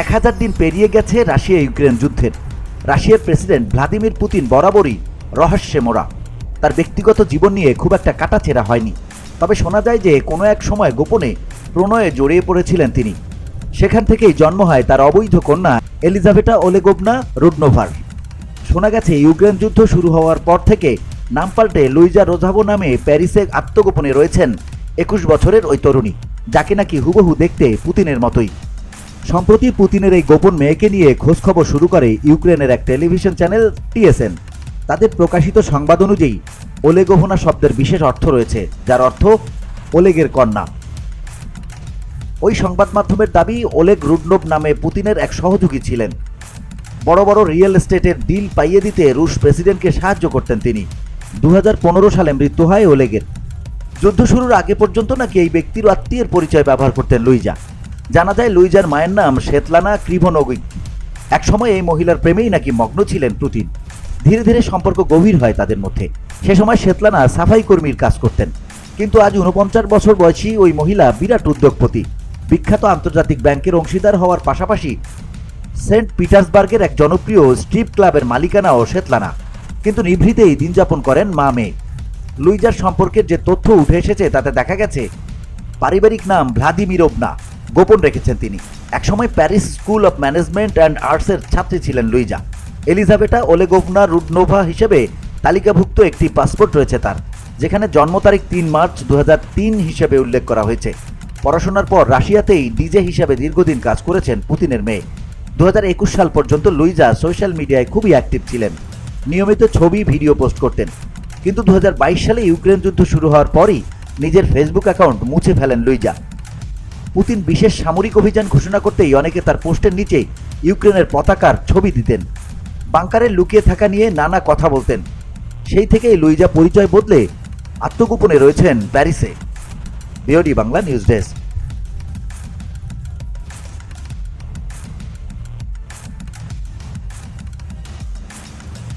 1000 দিন পেরিয়ে গেছে রাশিয়া ইউক্রেন যুদ্ধের। রাশিয়ার প্রেসিডেন্ট ভ্লাদিমির পুতিন বরাবরই রহস্যে মোড়া। তার ব্যক্তিগত জীবন নিয়ে খুব একটা কাটাছেঁড়া হয়নি। তবে শোনা যায় যে কোনো এক সময় গোপনে প্রণয়ে জড়িয়ে পড়েছিলেন তিনি। সেখান থেকেই জন্ম হয় তার অবৈধ কন্যা এলিজাভেটা ওলেগোভনা রুডনোভার। শোনা গেছে ইউক্রেন যুদ্ধ শুরু হওয়ার পর থেকে নাম পাল্টে লুইজা রোজাভো নামে প্যারিসে আত্মগোপনে রয়েছেন 21 বছরের ওই তরুণী, যাকে নাকি হুবহু দেখতে পুতিনের মতোই। সম্প্রতি পুতিনের এই গোপন মেয়েকে নিয়ে খোঁজখবর শুরু করে ইউক্রেনের এক টেলিভিশন চ্যানেল টিএসএন। তাদের প্রকাশিত সংবাদ অনুযায়ী ওলেগোভনা শব্দের বিশেষ অর্থ রয়েছে, যার অর্থ ওলেগের কন্যা। ওই সংবাদ মাধ্যমের দাবি ওলেগ রুডনোভ নামে পুতিনের এক সহযোগী ছিলেন। বড় বড় রিয়েল এস্টেটের ডিল পাইয়ে দিতে রুশ প্রেসিডেন্টকে সাহায্য করতেন তিনি। 2015 সালে মৃত্যু হয় ওলেগের। যুদ্ধ শুরুর আগে পর্যন্ত নাকি এই ব্যক্তির আত্মীয়ের পরিচয় ব্যবহার করতেন লুইজা। জানা যায় লুইজার মায়ের নাম স্বেতলানা ক্রিভোনোভিক। একসময় এই মহিলার প্রেমেই নাকি মগ্ন ছিলেন পুতিন। ধীরে ধীরে সম্পর্ক গভীর হয় তাদের মধ্যে। সে সময় স্বেতলানা সাফাই কর্মীর কাজ করতেন। কিন্তু আজ 49 বছর বয়সী ওই মহিলা বিরাট উদ্যোগপতি। বিখ্যাত আন্তর্জাতিক ব্যাংকের অংশীদার হওয়ার পাশাপাশি সেন্ট পিটার্সবার্গের এক জনপ্রিয় স্ট্রিপ ক্লাবের মালিকানাও স্বেতলানা। কিন্তু নিভৃতেই দিন যাপন করেন মা মেয়ে। লুইজার সম্পর্কের যে তথ্য উঠে এসেছে তাতে দেখা গেছে পারিবারিক নাম ভ্লাদিমিরোভনা গোপন রেখেছেন তিনি। একসময় Paris school of management and আর্টসের ছাত্রী ছিলেন লুইজা। এলিজাভেটা ওলেগোভনা রুডনোভা হিসেবে তালিকাভুক্ত একটি পাসপোর্ট রয়েছে তার, যেখানে জন্ম তারিখ 3 মার্চ 2003 হিসেবে উল্লেখ করা হয়েছে। পড়াশোনার পর রাশিয়াতেই ডিজে হিসেবে দীর্ঘদিন কাজ করেছেন পুতিনের মেয়ে। 2021 সাল পর্যন্ত লুইজা সোশ্যাল মিডিয়ায় খুবই অ্যাক্টিভ ছিলেন। নিয়মিত ছবি ভিডিও পোস্ট করতেন। কিন্তু 2022 সালে ইউক্রেন যুদ্ধ শুরু হওয়ার পরই নিজের ফেসবুক অ্যাকাউন্ট মুছে ফেলেন লুইজা। পুতিন বিশেষ সামরিক অভিযান ঘোষণা করতেই অনেকে তার পোস্টের নিচে ইউক্রেনের পতাকার ছবি দিতেন। বাংকারে লুকিয়ে থাকা নিয়ে নানা কথা বলতেন। সেই থেকেই লুইজা পরিচয় বদলে আত্মগোপনে রয়েছেন প্যারিসে। BOD Bangla news desk.